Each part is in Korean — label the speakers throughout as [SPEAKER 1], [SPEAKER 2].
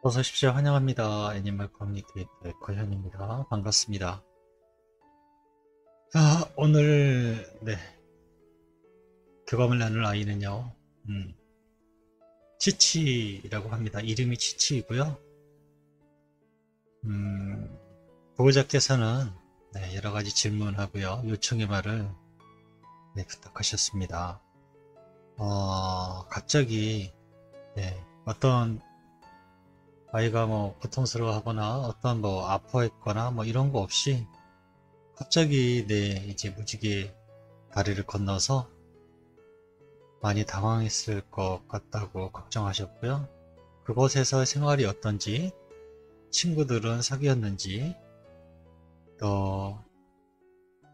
[SPEAKER 1] 어서 오십시오. 환영합니다. 애니멀 커뮤니케이터의 권현입니다. 반갑습니다. 자, 오늘, 교감을 나눌 아이는요, 치치라고 합니다. 이름이 치치이고요. 음, 보호자께서는 여러 가지 질문하고요. 요청의 말을 부탁하셨습니다. 갑자기, 어떤 아이가 뭐 고통스러워하거나 어떤 뭐 아파했거나 뭐 이런 거 없이 갑자기 이제 무지개 다리를 건너서 많이 당황했을 것 같다고 걱정하셨고요. 그곳에서 생활이 어떤지, 친구들은 사귀었는지, 또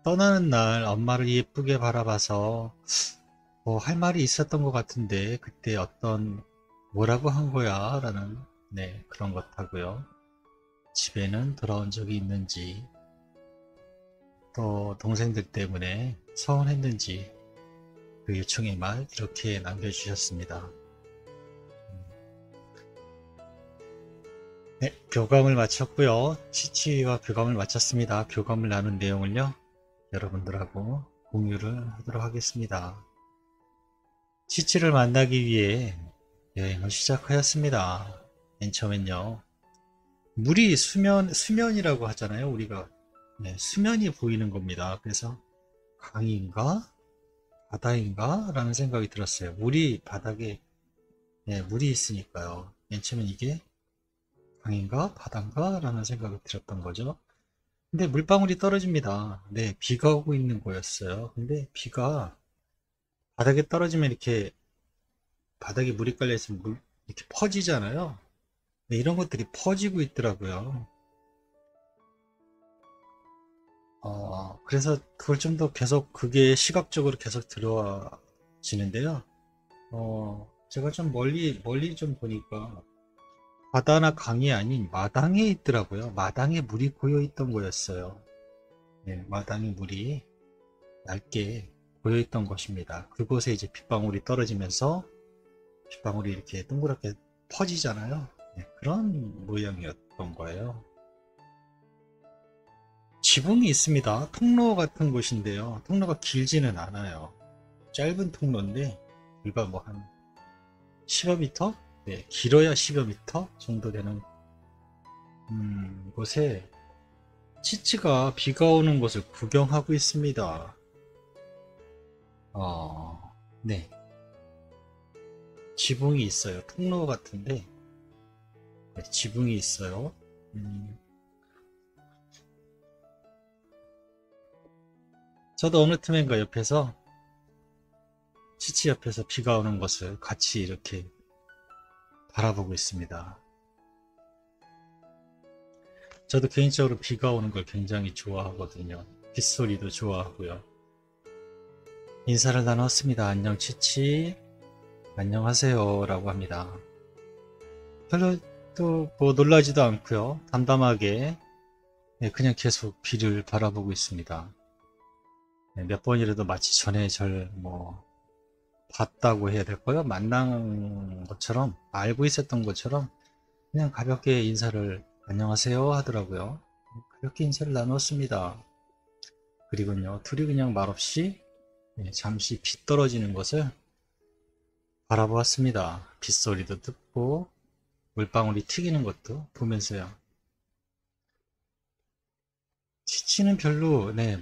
[SPEAKER 1] 떠나는 날 엄마를 예쁘게 바라봐서 뭐 할 말이 있었던 것 같은데 그때 뭐라고 한 거야? 라는 그런 것 하고요. 집에는 돌아온 적이 있는지, 또 동생들 때문에 서운했는지 그 요청의 말 이렇게 남겨주셨습니다. 교감을 마쳤고요. 치치와 교감을 마쳤습니다. 교감을 나눈 내용을요, 여러분들하고 공유를 하도록 하겠습니다. 치치를 만나기 위해 여행을 시작하였습니다. 맨 처음엔요, 물이 수면이라고 하잖아요. 우리가 수면이 보이는 겁니다. 그래서 강인가 바다인가 라는 생각이 들었어요. 바닥에 물이 있으니까요. 맨 처음엔 이게 강인가 바다인가 라는 생각이 들었던 거죠. 근데 물방울이 떨어집니다. 비가 오고 있는 거였어요. 근데 비가 바닥에 떨어지면 이렇게 바닥에 물이 깔려 있으면 이렇게 퍼지잖아요. 이런 것들이 퍼지고 있더라고요. 그래서 그걸 좀 더 계속 그게 시각적으로 계속 들어와지는데요. 제가 좀 멀리 좀 보니까 바다나 강이 아닌 마당에 있더라고요. 마당에 물이 고여 있던 거였어요. 마당에 물이 얇게 고여 있던 것입니다. 그곳에 이제 빗방울이 떨어지면서 빗방울이 이렇게 동그랗게 퍼지잖아요. 그런 모양이었던 거예요. 지붕이 있습니다. 통로 같은 곳인데요. 통로가 길지는 않아요. 짧은 통로인데 불과 뭐 한 10여 미터? 길어야 10여 미터 정도 되는 곳에 치치가 비가 오는 곳을 구경하고 있습니다. 네. 지붕이 있어요. 통로 같은데 지붕이 있어요. 저도 어느 틈엔가 옆에서 치치 옆에서 비가 오는 것을 같이 이렇게 바라보고 있습니다. 저도 개인적으로 비가 오는 걸 굉장히 좋아하거든요. 빗소리도 좋아하고요. 인사를 나눴습니다. 안녕 치치, 안녕하세요 라고 합니다. 별로 또 뭐 놀라지도 않고요. 담담하게 그냥 계속 비를 바라보고 있습니다. 몇 번이라도 마치 전에 절 봤다고 해야 될까요? 만난 것처럼 알고 있었던 것처럼 그냥 가볍게 인사를 안녕하세요 하더라고요. 가볍게 인사를 나눴습니다. 그리고요, 둘이 그냥 말없이 잠시 비 떨어지는 것을 바라보았습니다. 빗소리도 듣고 물방울이 튀기는 것도 보면서요. 치치는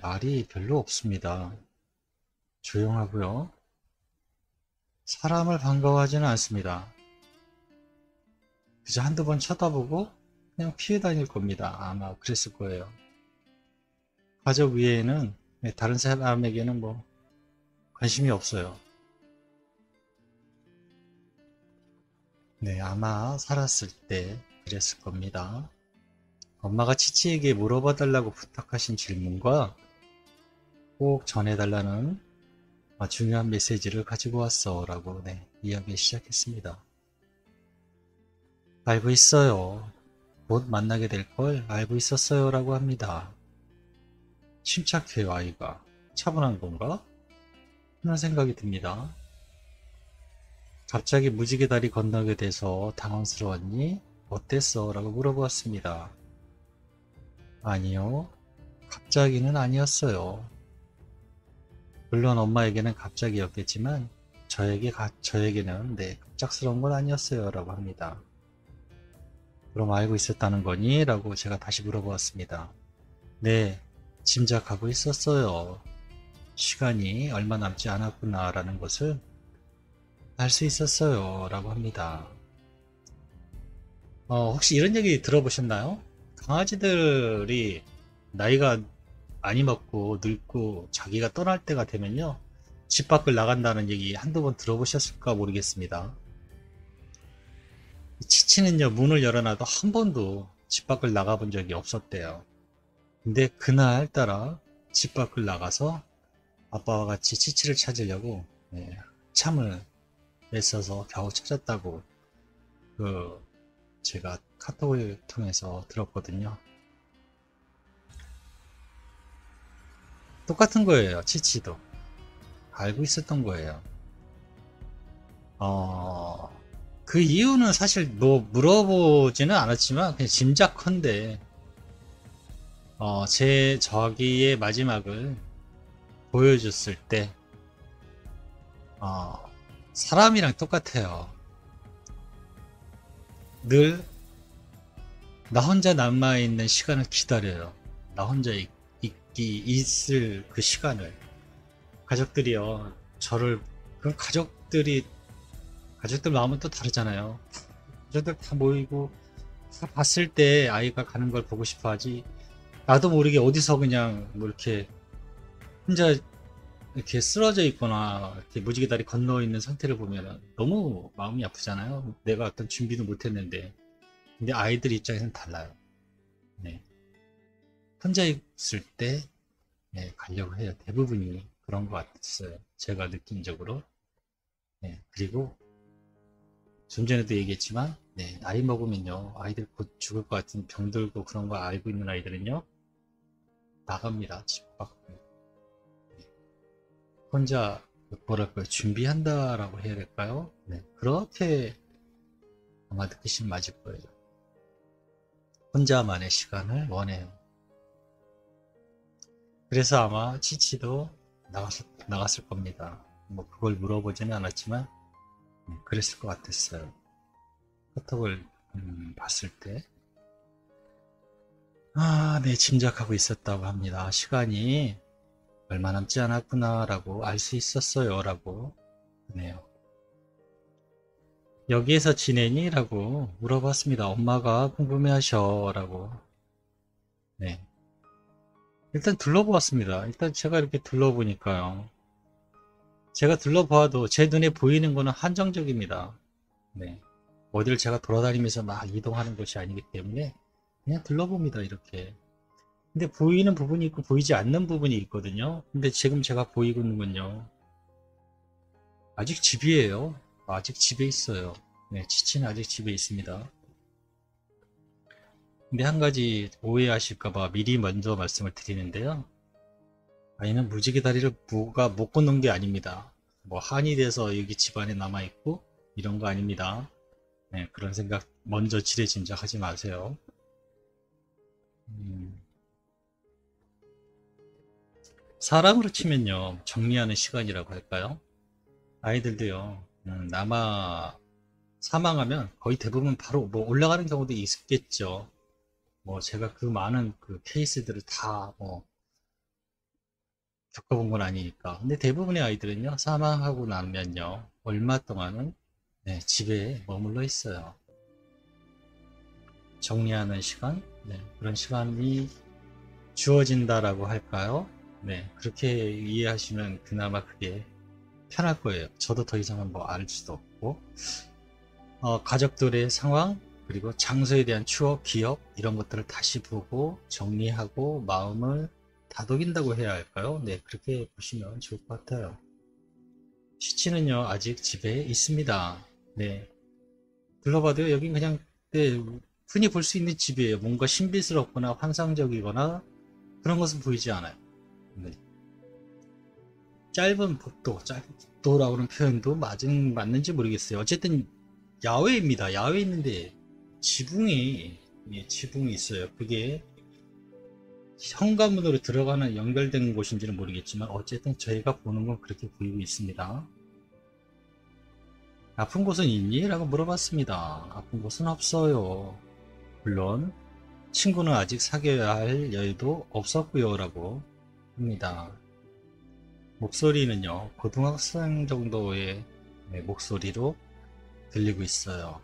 [SPEAKER 1] 말이 별로 없습니다. 조용하고요. 사람을 반가워하지는 않습니다. 그저 한두 번 쳐다보고 그냥 피해 다닐 겁니다. 아마 그랬을 거예요. 가족 외에는 다른 사람에게는 관심이 없어요. 아마 살았을 때 그랬을 겁니다. 엄마가 치치에게 물어봐 달라고 부탁하신 질문과 꼭 전해달라는 중요한 메시지를 가지고 왔어 라고 이야기 시작했습니다. 알고 있어요. 곧 만나게 될 걸 알고 있었어요 라고 합니다. 침착해요. 아이가 차분한 건가? 하는 생각이 듭니다. 갑자기 무지개 다리 건너게 돼서 당황스러웠니? 어땠어? 라고 물어보았습니다. 아니요. 갑자기는 아니었어요. 물론 엄마에게는 갑자기였겠지만 저에게는 네, 갑작스러운 건 아니었어요. 라고 합니다. 그럼 알고 있었다는 거니? 라고 제가 다시 물어보았습니다. 네, 짐작하고 있었어요. 시간이 얼마 남지 않았구나 라는 것을 알 수 있었어요. 라고 합니다. 혹시 이런 얘기 들어보셨나요? 강아지들이 나이가 많이 먹고 늙고 자기가 떠날 때가 되면요, 집 밖을 나간다는 얘기 한두 번 들어보셨을까 모르겠습니다. 치치는요, 문을 열어놔도 한 번도 집 밖을 나가본 적이 없었대요. 근데 그날따라 집 밖을 나가서 아빠와 같이 치치를 찾으려고 네, 참을 애써서 겨우 찾았다고 그 제가 카톡을 통해서 들었거든요. 똑같은 거예요. 치치도 알고 있었던 거예요. 그 이유는 사실 뭐 물어보지는 않았지만 그냥 짐작컨대 제 저기의 마지막을 보여줬을 때 사람이랑 똑같아요. 늘 나 혼자 남아있는 시간을 기다려요. 나 혼자 있을 그 시간을. 가족들이요, 저를, 그럼 가족들 마음은 또 다르잖아요. 가족들 다 모이고, 다 봤을 때 아이가 가는 걸 보고 싶어 하지. 나도 모르게 어디서 그냥 뭐 이렇게 혼자 이렇게 쓰러져 있거나 이렇게 무지개 다리 건너 있는 상태를 보면 너무 마음이 아프잖아요. 내가 어떤 준비도 못 했는데. 근데 아이들 입장에서는 달라요. 네. 혼자 있을 때 네, 가려고 해요. 대부분이 그런 것 같았어요. 제가 느낌적으로. 네. 그리고 좀 전에도 얘기했지만 네, 나이 먹으면요, 아이들 곧 죽을 것 같은 병들고 그런 거 알고 있는 아이들은요, 나갑니다. 집 밖으로. 네. 혼자 뭐랄까요, 준비한다라고 해야 될까요? 네. 그렇게 아마 느끼시면 맞을 거예요. 혼자만의 시간을 원해요. 그래서 아마 치치도 나갔을 겁니다. 뭐 그걸 물어보지는 않았지만 그랬을 것 같았어요. 카톡을 봤을 때. 네, 짐작하고 있었다고 합니다. 시간이 얼마 남지 않았구나 라고 알 수 있었어요 라고 하네요. 여기에서 지내니? 라고 물어봤습니다. 엄마가 궁금해하셔 라고. 네. 일단 둘러보았습니다. 일단 제가 이렇게 둘러보니까요, 제가 둘러봐도 제 눈에 보이는 거는 한정적입니다. 네. 어디를 제가 돌아다니면서 막 이동하는 것이 아니기 때문에 그냥 둘러봅니다. 이렇게. 근데 보이는 부분이 있고 보이지 않는 부분이 있거든요. 근데 지금 제가 보이고 있는 건요, 아직 집이에요. 아직 집에 있어요. 네, 치치는 아직 집에 있습니다. 근데 한 가지 오해하실까봐 미리 먼저 말씀을 드리는데요, 아이는 무지개 다리를 못 건넌 게 아닙니다. 뭐 한이 돼서 여기 집안에 남아있고 이런 거 아닙니다. 네, 그런 생각 먼저 지레짐작하지 마세요. 사람으로 치면요, 정리하는 시간이라고 할까요? 아이들도요, 사망하면 거의 대부분 바로 뭐 올라가는 경우도 있겠죠. 뭐 제가 그 많은 그 케이스들을 다 뭐 겪어본 건 아니니까. 근데 대부분의 아이들은요, 사망하고 나면요, 얼마 동안은 네, 집에 머물러 있어요. 정리하는 시간, 네, 그런 시간이 주어진다라고 할까요? 네, 그렇게 이해하시면 그나마 그게 편할 거예요. 저도 더 이상은 뭐 알 수도 없고, 가족들의 상황, 그리고 장소에 대한 추억, 기억, 이런 것들을 다시 보고 정리하고 마음을 다독인다고 해야 할까요? 네, 그렇게 보시면 좋을 것 같아요. 시치는요, 아직 집에 있습니다. 네, 둘러봐도요, 여긴 그냥 네, 흔히 볼 수 있는 집이에요. 뭔가 신비스럽거나 환상적이거나 그런 것은 보이지 않아요. 네. 짧은 복도라고 하는 표현도 맞는지 모르겠어요. 어쨌든 야외입니다. 야외 있는데 지붕이, 예, 지붕이 있어요. 그게 현관문으로 들어가는 연결된 곳인지는 모르겠지만 어쨌든 저희가 보는 건 그렇게 보이고 있습니다. 아픈 곳은 있니? 라고 물어봤습니다. 아픈 곳은 없어요. 물론 친구는 아직 사귀어야 할 여유도 없었고요 라고 합니다. 목소리는요, 고등학생 정도의 목소리로 들리고 있어요.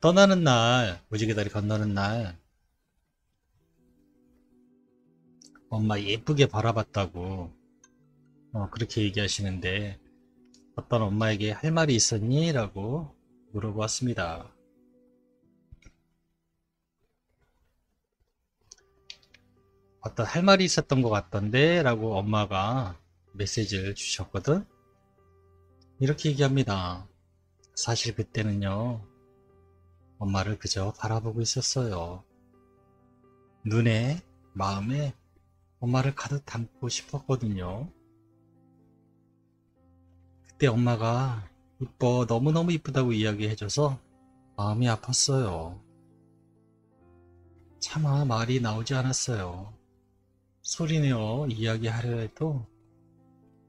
[SPEAKER 1] 떠나는 날, 무지개 다리 건너는 날 엄마 예쁘게 바라봤다고 그렇게 얘기하시는데 어떤 엄마에게 할 말이 있었니? 라고 물어보았습니다. 어떤 할 말이 있었던 것 같던데 라고 엄마가 메시지를 주셨거든. 이렇게 얘기합니다. 사실 그때는요, 엄마를 그저 바라보고 있었어요. 눈에, 마음에 엄마를 가득 담고 싶었거든요. 그때 엄마가 이뻐, 너무너무 이쁘다고 이야기해줘서 마음이 아팠어요. 차마 말이 나오지 않았어요. 소리내어 이야기하려 해도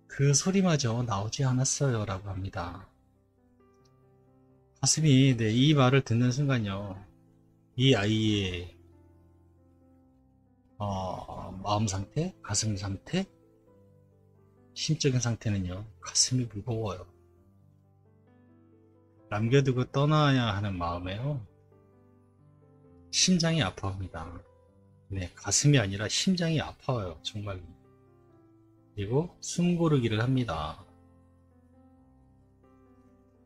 [SPEAKER 1] 그 소리마저 나오지 않았어요 라고 합니다. 가슴이, 네, 이 말을 듣는 순간요, 이 아이의 마음 상태, 가슴 상태, 심적인 상태는요, 가슴이 무거워요. 남겨두고 떠나야 하는 마음에요, 심장이 아파합니다. 네, 가슴이 아니라 심장이 아파요, 정말. 그리고 숨 고르기를 합니다.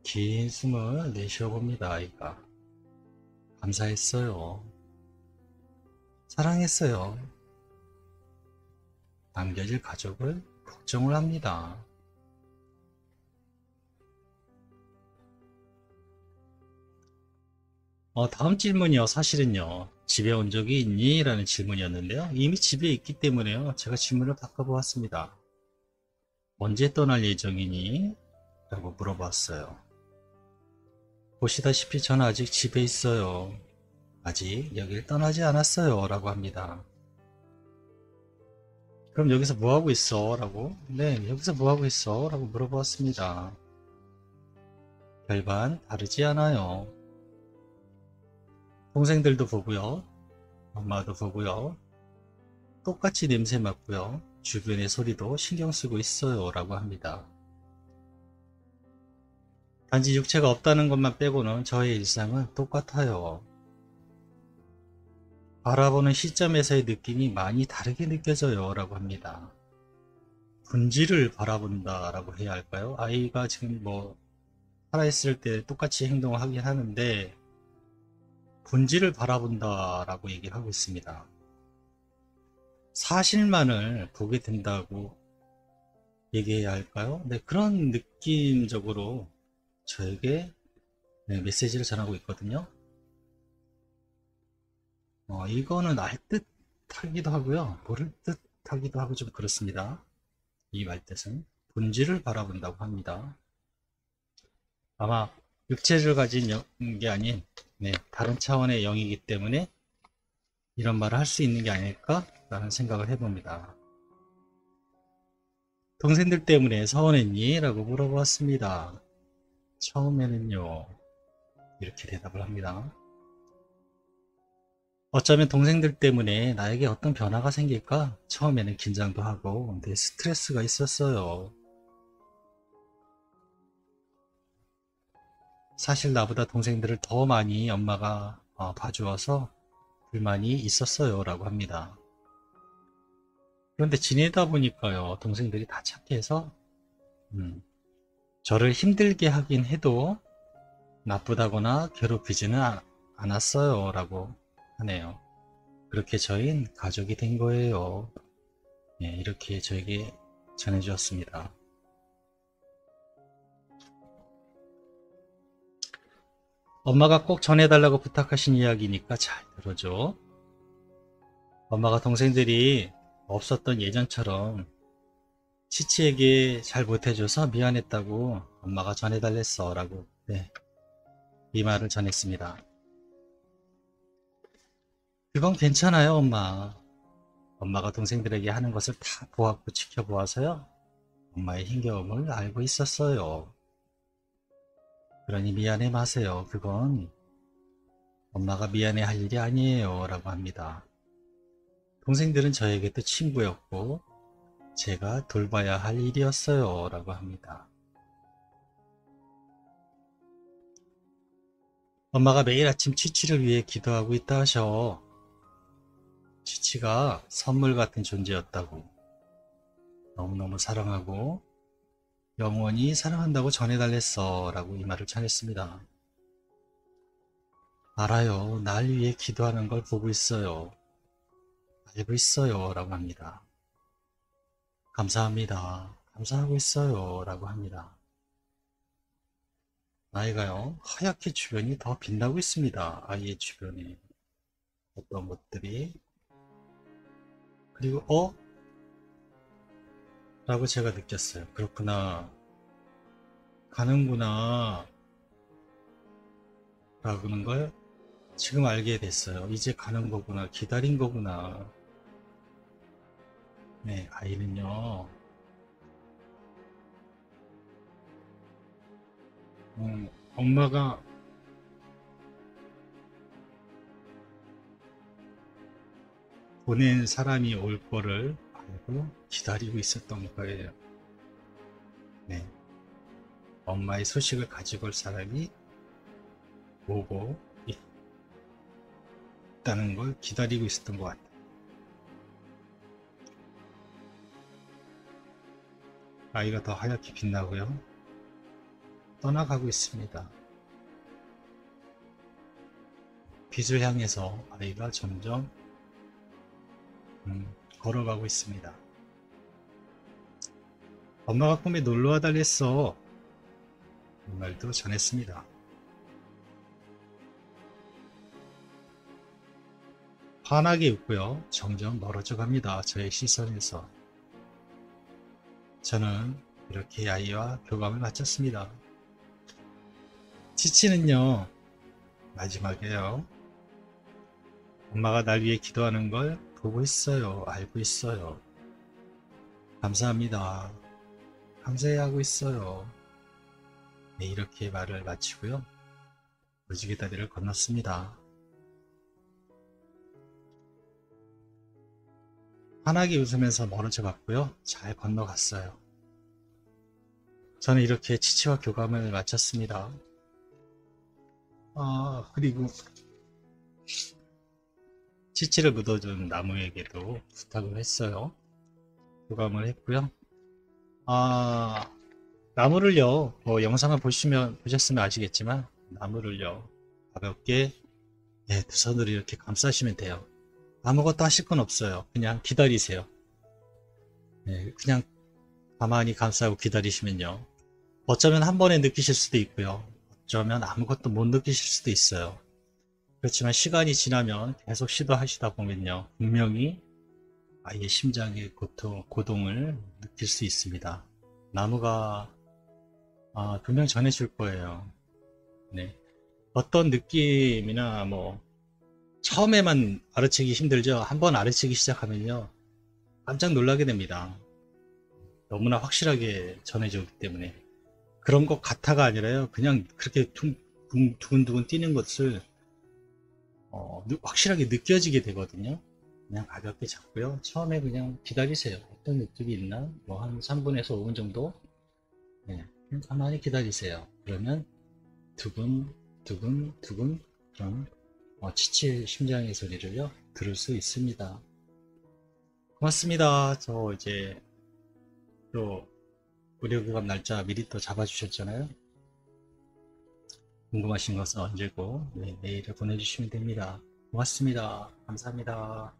[SPEAKER 1] 긴 숨을 내쉬어봅니다, 아이가. 감사했어요. 사랑했어요. 남겨질 가족을 걱정을 합니다. 다음 질문이요. 사실은요, 집에 온 적이 있니? 라는 질문이었는데요. 이미 집에 있기 때문에요, 제가 질문을 바꿔보았습니다. 언제 떠날 예정이니? 라고 물어봤어요. 보시다시피 저는 아직 집에 있어요. 아직 여길 떠나지 않았어요. 라고 합니다. 그럼 여기서 뭐하고 있어? 라고, 네, 여기서 뭐하고 있어? 라고 물어보았습니다. 별반 다르지 않아요. 동생들도 보고요. 엄마도 보고요. 똑같이 냄새 맡고요. 주변의 소리도 신경 쓰고 있어요. 라고 합니다. 단지 육체가 없다는 것만 빼고는 저의 일상은 똑같아요. 바라보는 시점에서의 느낌이 많이 다르게 느껴져요. 라고 합니다. 본질을 바라본다 라고 해야 할까요? 아이가 지금 뭐 살아있을 때 똑같이 행동을 하긴 하는데 본질을 바라본다 라고 얘기를 하고 있습니다. 사실만을 보게 된다고 얘기해야 할까요? 네, 그런 느낌적으로 저에게 메시지를 전하고 있거든요. 이거는 알 듯 하기도 하고요, 모를 듯 하기도 하고 좀 그렇습니다. 이 말뜻은 본질을 바라본다고 합니다. 아마 육체를 가진 게 아닌 다른 차원의 영이기 때문에 이런 말을 할 수 있는 게 아닐까 라는 생각을 해봅니다. 동생들 때문에 서운했니? 라고 물어보았습니다. 처음에는요, 이렇게 대답을 합니다. 어쩌면 동생들 때문에 나에게 어떤 변화가 생길까? 처음에는 긴장도 하고 스트레스가 있었어요. 사실 나보다 동생들을 더 많이 엄마가 봐주어서 불만이 있었어요 라고 합니다. 그런데 지내다 보니까요, 동생들이 다 착해서 저를 힘들게 하긴 해도 나쁘다거나 괴롭히지는 않았어요 라고 하네요. 그렇게 저희는 가족이 된 거예요. 이렇게 저에게 전해주었습니다. 엄마가 꼭 전해달라고 부탁하신 이야기니까 잘 들어줘. 엄마가 동생들이 없었던 예전처럼 치치에게 잘 못해줘서 미안했다고 엄마가 전해달랬어 라고 이 말을 전했습니다. 그건 괜찮아요, 엄마. 엄마가 동생들에게 하는 것을 다 보았고 지켜보아서요. 엄마의 힘겨움을 알고 있었어요. 그러니 미안해 마세요. 그건 엄마가 미안해 할 일이 아니에요. 라고 합니다. 동생들은 저에게도 친구였고 제가 돌봐야 할 일이었어요. 라고 합니다. 엄마가 매일 아침 치치를 위해 기도하고 있다 하셔. 치치가 선물 같은 존재였다고. 너무너무 사랑하고 영원히 사랑한다고 전해달랬어. 라고 이 말을 전했습니다. 알아요. 날 위해 기도하는 걸 보고 있어요. 알고 있어요. 라고 합니다. 감사합니다. 감사하고 있어요. 라고 합니다. 아이가요, 하얗게 주변이 더 빛나고 있습니다. 아이의 주변에 어떤 것들이. 그리고 라고 제가 느꼈어요. 그렇구나. 가는구나. 라는 걸 지금 알게 됐어요. 이제 가는 거구나. 기다린 거구나. 네, 아이는요. 엄마가 보낸 사람이 올 거를 알고 기다리고 있었던 거예요. 네, 엄마의 소식을 가지고 올 사람이 오고 있다는 걸 기다리고 있었던 것 같아요. 아이가 더 하얗게 빛나고요. 떠나가고 있습니다. 빛을 향해서 아이가 점점 걸어가고 있습니다. 엄마가 꿈에 놀러와 달랬어. 이 말도 전했습니다. 환하게 웃고요. 점점 멀어져 갑니다. 저의 시선에서. 저는 이렇게 아이와 교감을 마쳤습니다. 치치는요, 마지막에요. 엄마가 날 위해 기도하는 걸 보고 있어요. 알고 있어요. 감사합니다. 감사해하고 있어요. 네, 이렇게 말을 마치고요. 무지개 다리를 건넜습니다. 환하게 웃으면서 멀어져 갔고요. 잘 건너갔어요. 저는 이렇게 치치와 교감을 마쳤습니다. 그리고 치치를 묻어준 나무에게도 부탁을 했어요. 교감을 했고요. 나무를요, 영상을 보셨으면 아시겠지만, 나무를요, 가볍게, 네, 두 손으로 이렇게 감싸시면 돼요. 아무것도 하실 건 없어요. 그냥 기다리세요. 네, 그냥 가만히 감싸고 기다리시면요. 어쩌면 한 번에 느끼실 수도 있고요. 어쩌면 아무것도 못 느끼실 수도 있어요. 그렇지만 시간이 지나면 계속 시도하시다 보면요. 분명히 아이의 심장의 고동을 느낄 수 있습니다. 나무가 분명 전해줄 거예요. 네. 어떤 느낌이나 처음에만 알아채기 힘들죠. 한번 알아채기 시작하면요. 깜짝 놀라게 됩니다. 너무나 확실하게 전해주기 때문에. 그런 것 같아가 아니라요. 그냥 그렇게 두근두근 뛰는 것을 확실하게 느껴지게 되거든요. 그냥 가볍게 잡고요. 처음에 그냥 기다리세요. 어떤 느낌이 있나? 한 3분에서 5분 정도? 네, 가만히 기다리세요. 그러면 두근, 두근, 두근, 그런 치치의 심장의 소리를요, 들을 수 있습니다. 고맙습니다. 저 이제 또 의료교감 날짜 미리 또 잡아주셨잖아요. 궁금하신 것은 언제고, 네, 메일을 보내주시면 됩니다. 고맙습니다. 감사합니다.